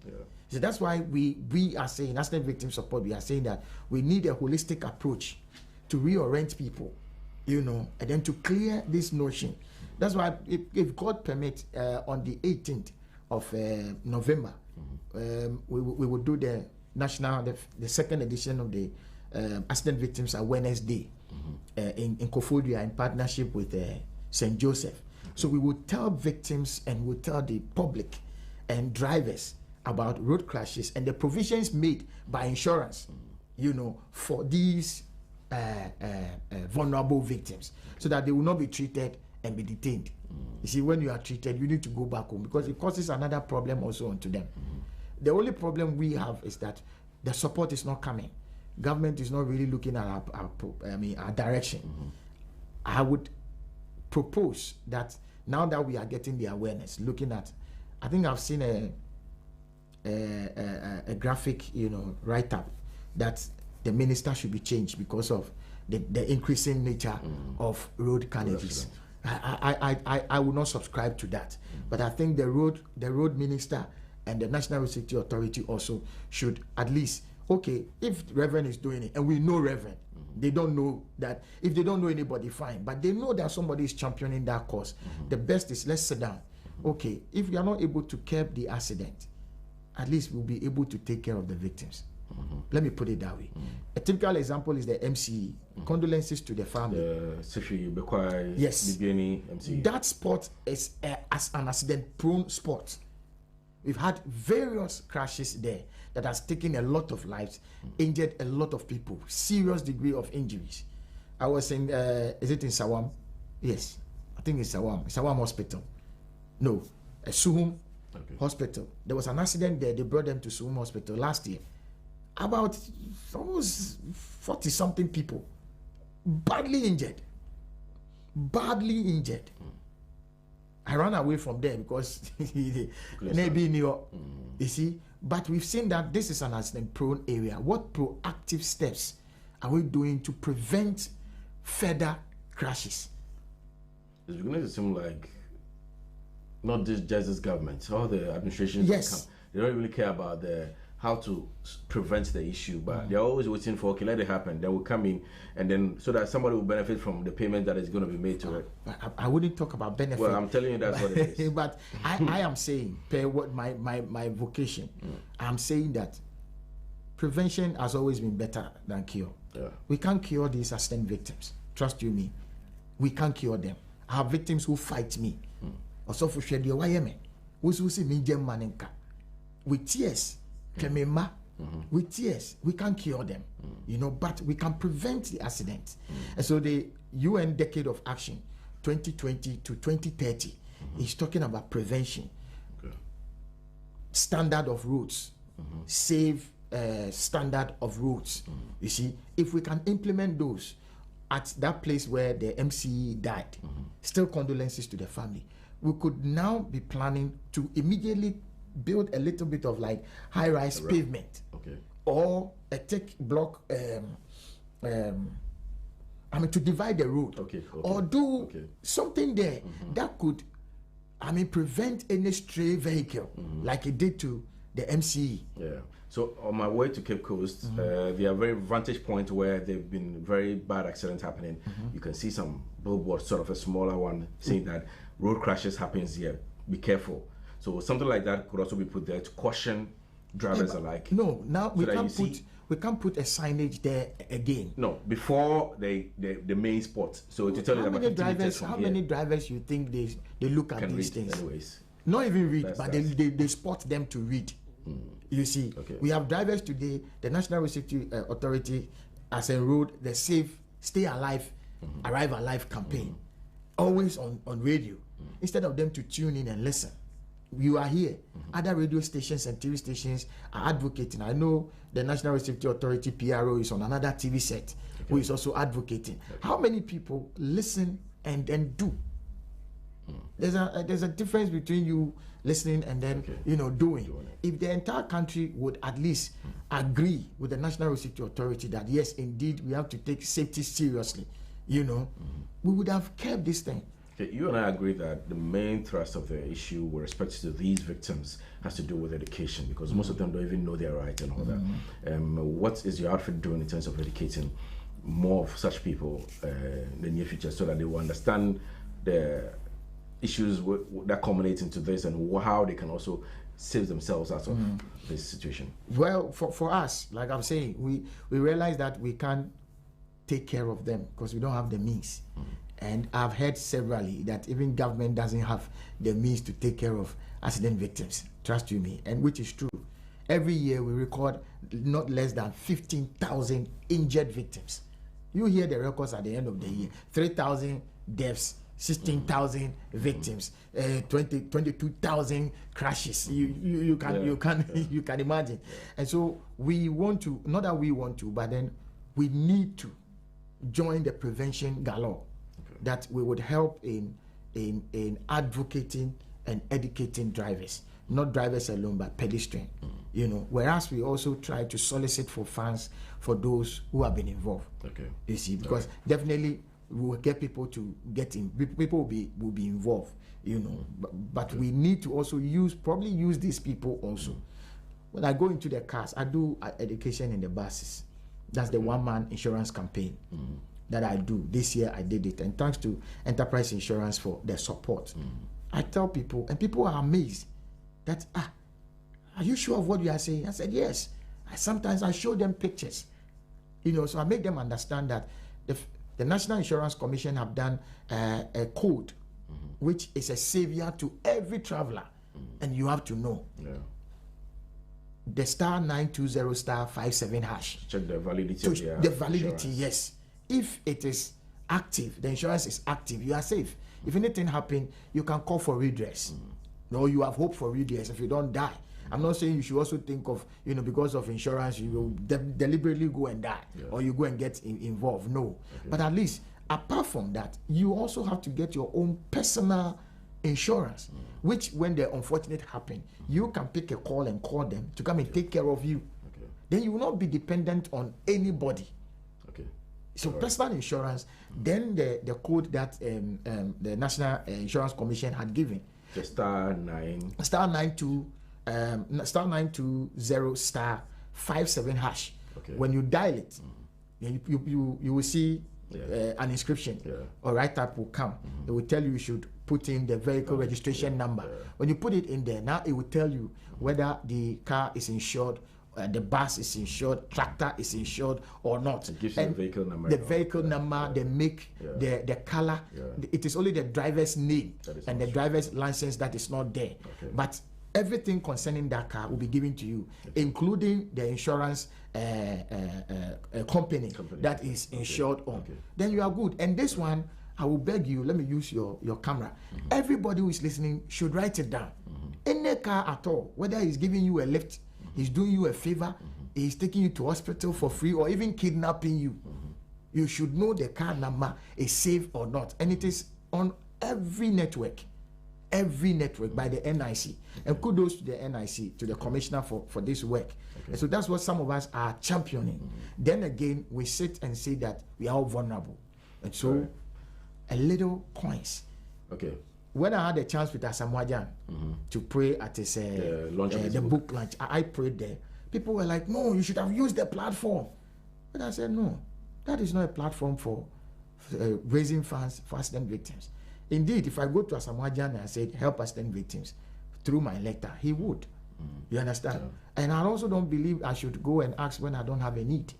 So that's why we are saying, National Victim Support, we are saying that we need a holistic approach to reorient people, you know, and then to clear this notion. That's why, if God permits, on the 18th of November, we will do the the second edition of the Accident Victims Awareness Day in Kofodia in partnership with St. Joseph. So we will tell victims and we'll tell the public and drivers about road crashes and the provisions made by insurance, you know, for these vulnerable victims, so that they will not be treated and be detained. You see, when you are treated, you need to go back home because it causes another problem also onto them. The only problem we have is that the support is not coming. Government is not really looking at our direction. I would propose that now that we are getting the awareness, looking at, I think I've seen a graphic, you know, write-up that the minister should be changed because of the increasing nature of road carnages. I will not subscribe to that, but I think the road minister and the National Road Safety Authority also should at least, okay, if Reverend is doing it, and we know Reverend, they don't know that, if they don't know anybody, fine, but they know that somebody is championing that cause. The best is, let's sit down. Okay, if we are not able to curb the accident, at least we'll be able to take care of the victims. Let me put it that way. A typical example is the MCE. Condolences to the family. Yes. That sport is as an accident-prone sport. We've had various crashes there that has taken a lot of lives, injured a lot of people, serious degree of injuries. I was in, is it in Sawam? Yes, I think it's Sawam Hospital. No, Suhum Hospital. There was an accident there. They brought them to Suhum Hospital last year. About almost 40-something people, badly injured. I ran away from there because maybe in your, you see. But we've seen that this is an accident-prone area. What proactive steps are we doing to prevent further crashes? It's beginning to seem like not just this government, all the administrations. Yes. They don't really care about how to prevent the issue, but they're always waiting for, okay, let it happen. They will come in, and then so that somebody will benefit from the payment that is going to be made to it. I wouldn't talk about benefit. Well, I'm telling you that's what it is. But I am saying, per what my vocation, I'm saying that prevention has always been better than cure. We can't cure these accident victims. Trust you me. We can't cure them. I have victims who fight me. Also for share the why who see me with tears. With tears, we can't cure them, you know, but we can prevent the accident. And so the UN Decade of Action 2020 to 2030 is talking about prevention, standard of roads, safe standard of roads. You see, if we can implement those at that place where the MC died, still condolences to the family, we could now be planning to immediately build a little bit of like high-rise pavement, or a tech block, to divide the road, or do something there that could, prevent any stray vehicle like it did to the MCE. Yeah. So on my way to Cape Coast, there are very vantage points where there've been very bad accidents happening. You can see some billboards, sort of a smaller one, saying that road crashes happens here. Be careful. So something like that could also be put there to caution drivers alike. No, now we can't put a signage there again. No, before the main spot. So to tell you how many drivers you think they look at these things? Anyways. Not even read, but they spot them to read. You see, we have drivers today. The National Road Safety Authority has enrolled the Safe Stay Alive, Arrive Alive campaign, always on radio. Instead of them to tune in and listen, you are here. Other radio stations and TV stations are advocating. I know the National Road Safety Authority PRO is on another TV set who is also advocating. How many people listen and then do? There's a difference between you listening and then doing. If the entire country would at least agree with the National Road Safety Authority that yes, indeed, we have to take safety seriously, we would have kept this thing. Okay, you and I agree that the main thrust of the issue with respect to these victims has to do with education, because most of them don't even know their rights and all that. What is your outfit doing in terms of educating more of such people in the near future, so that they will understand the issues that culminate into this and how they can also save themselves out of this situation? Well, for us, like I'm saying, we realize that we can't take care of them because we don't have the means. And I've heard severally that even government doesn't have the means to take care of accident victims. Trust you me, and which is true. Every year we record not less than 15,000 injured victims. You hear the records at the end of the year: 3,000 deaths, 16,000 victims, 22,000 crashes. You can imagine. And so we want to, not that we want to, but then we need to join the prevention galore, that we would help in advocating and educating drivers, not drivers alone, but pedestrians. Whereas we also try to solicit for funds for those who have been involved. You see, because definitely we will get people to get in. People will be involved. But we need to also use these people also. When I go into the cars, I do education in the buses. That's the one-man insurance campaign that I do. This year I did it, and thanks to Enterprise Insurance for their support. I tell people, and people are amazed that, are you sure of what you are saying? I said, yes. Sometimes I show them pictures, so I make them understand that the National Insurance Commission have done a code which is a savior to every traveler, and you have to know. The *920*57#. Check the validity of the validity, yes. If it is active, the insurance is active, you are safe. If anything happens, you can call for redress. No, you have hope for redress if you don't die. I'm not saying you should also think of, because of insurance, you will deliberately go and die, or you go and get involved. No. But at least, apart from that, you also have to get your own personal insurance, which when the unfortunate happen, you can pick a call and call them to come and take care of you. Then you will not be dependent on anybody. So personal insurance, then the code that the National Insurance Commission had given, the *920*57#. When you dial it, you will see an inscription or write-up will come. It will tell you should put in the vehicle registration number. When you put it in there, now it will tell you whether the car is insured, the bus is insured, tractor is insured or not. It gives you the vehicle number. The vehicle number, the make, the color. It is only the driver's name and the driver's license that is not there. But everything concerning that car will be given to you, including the insurance company that is insured on. Then you are good. And this one, I will beg you, let me use your camera. Everybody who is listening should write it down. Any car at all, whether he's giving you a lift, he's doing you a favor, he's taking you to hospital for free or even kidnapping you, you should know the card number is safe or not. And it is on every network by the NIC. And kudos to the NIC, to the commissioner for this work. And so that's what some of us are championing. Then again, we sit and say that we are all vulnerable. And so a little coins. Okay. When I had a chance with Asamoah to pray at his the book launch, I prayed there. People were like, no, you should have used the platform. But I said, no, that is not a platform for raising funds for accident victims. Indeed, if I go to Asamoah and I said, help accident victims through my letter, he would. You understand? Yeah. And I also don't believe I should go and ask when I don't have a need.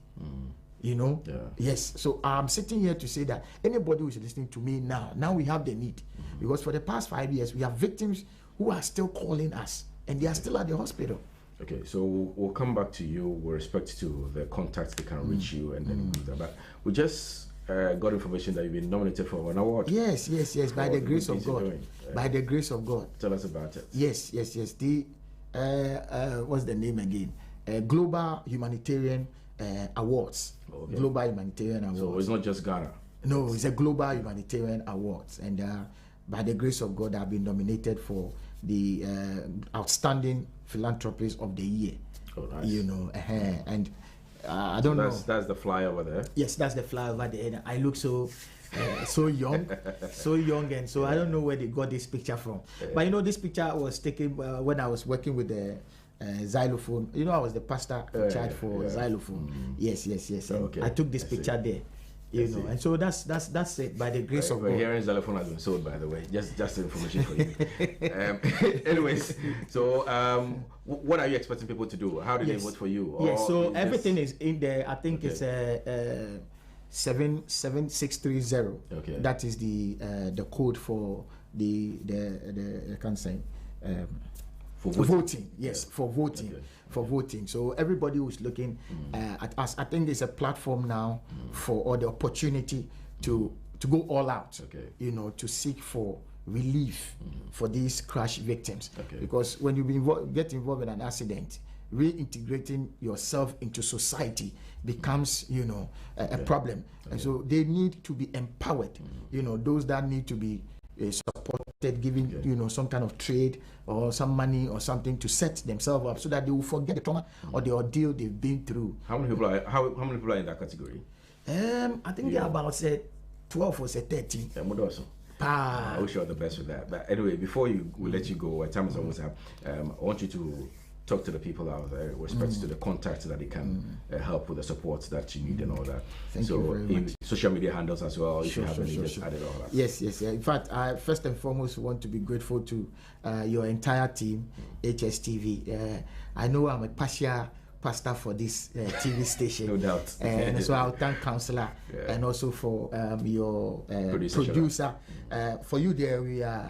You know? Yeah. Yes. So I'm sitting here to say that anybody who is listening to me now we have the need. Because for the past 5 years, we have victims who are still calling us and they are still at the hospital. Okay, so we'll come back to you with respect to the contacts they can reach you and then do that. But we just got information that you've been nominated for an award. Yes, by the grace of God. By the grace of God. Tell us about it. Yes. The what's the name again? Global Humanitarian Awards. Okay. Global Humanitarian Awards. So it's not just Ghana. No, it's a Global Humanitarian Awards, and by the grace of God, I've been nominated for the Outstanding Philanthropist of the Year. Oh, nice. You know, and I don't know. That's the fly over there. Yes, that's the fly over there. I look so young, and so I don't know where they got this picture from. But you know, this picture was taken when I was working with the xylophone. You know, I was the pastor in charge for xylophone. Yes. Okay. I took this picture there. You know, and so that's it by the grace of God. Hearing xylophone has been sold, by the way. Just information for you. Anyways, so what are you expecting people to do? How do they vote for you? Yes, so everything is in there. I think it's 77630. Okay. That is the code for the I can't say for voting. Yes, for voting. Okay. For voting. So everybody who's looking at us, I think there's a platform now for the opportunity to go all out. Okay. You know, to seek for relief for these crash victims. Okay. Because when you get involved in an accident, reintegrating yourself into society becomes, you know, a problem. Okay. And so they need to be empowered. You know, those that need to be supported, giving you know, some kind of trade or some money or something to set themselves up so that they will forget the trauma or the ordeal they've been through. How many people are how many people are in that category? I think there are about 12 or 13. I wish you all the best with that. But anyway, before we let you go, time is almost up. I want you to talk to the people out there with respect to the contacts that they can help with the support that you need and all that. Thank you very much. Social media handles as well, if you have any, just add it all that. Yes. In fact, I first and foremost want to be grateful to your entire team, Hstv. I know I'm a partial pastor for this TV station. No doubt. And so I'll thank Counselor and also for your producer. For you there, we are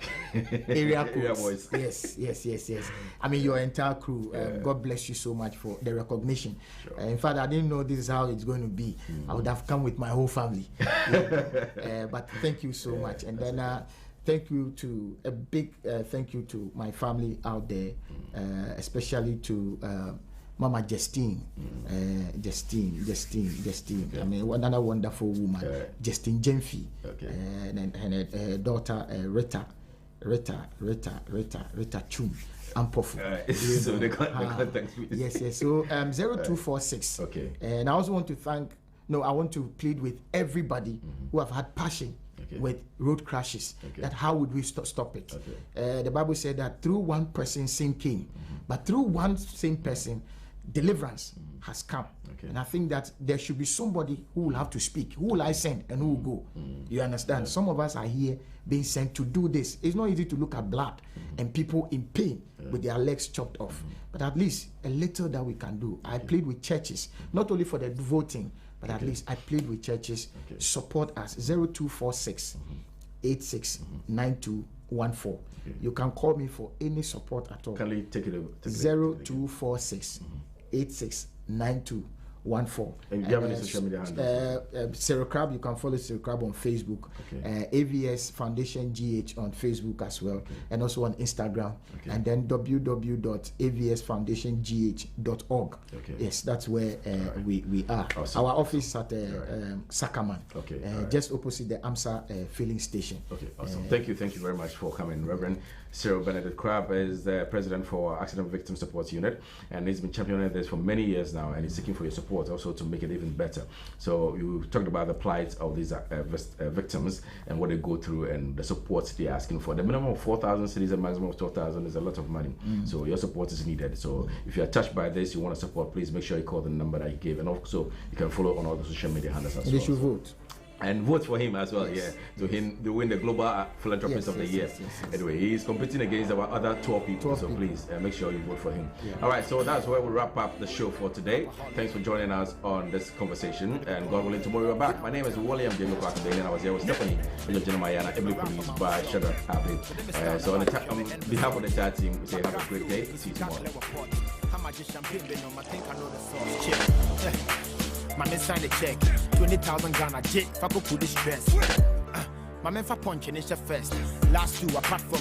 area codes. Yes. I mean, your entire crew. God bless you so much for the recognition. Sure. In fact, I didn't know this is how it's going to be. I would have come with my whole family. But thank you so much. And then thank you to a big thank you to my family out there, especially to Mama Justine. Okay. I mean, another wonderful woman, Justine Jemfi, and her daughter Rita Chum Ampofu. So the contact. Yes. So 0246. Okay. And I also want to I want to plead with everybody who have had passion with road crashes, that how would we stop it? The Bible said that through one person sin came, but through one same person deliverance has come. And I think that there should be somebody who will have to speak. Who will I send and who will go? You understand? Some of us are here being sent to do this. It's not easy to look at blood and people in pain with their legs chopped off, but at least a little that we can do. I plead with churches, not only for the voting, but at least I plead with churches, support us. 0246 869214. You can call me for any support at all. Can you take it? 0246 869214. And you have any social media handles? Cyril Crab, you can follow Cyril Crab on Facebook. Okay. AVS Foundation GH on Facebook as well, and also on Instagram. And then www.avsfoundationgh.org. Yes, that's where we are. Awesome. Our office is at Sakaman, just opposite the AMSA filling station. Okay, awesome. Thank you very much for coming, Reverend Cyril Benedict Crab is the president for Accident Victim Support Unit, and he's been championing this for many years now, and he's seeking for your support also to make it even better. So you talked about the plight of these victims and what they go through and the support they're asking for. The minimum of 4,000 cedis and maximum of 12,000 is a lot of money. So your support is needed. So if you are touched by this, you want to support, please make sure you call the number that you gave, and also you can follow on all the social media handles as well. They should vote. And vote for him as well, to win the Global Philanthropist of the Year. Anyway, he's competing against our other 12 people, so please make sure you vote for him. All right, so that's where we wrap up the show for today. Thanks for joining us on this conversation, and God willing, tomorrow we're back. My name is William Diego Clark, and I was here with Stephanie, Mayana, Emily produced by Shadrach Abdi. So on behalf of the entire team, we say have a great day. See you tomorrow. My man signed a check, 20,000 Ghana, Jake, Fako put the stress. My man for punching is your first. Last two apart from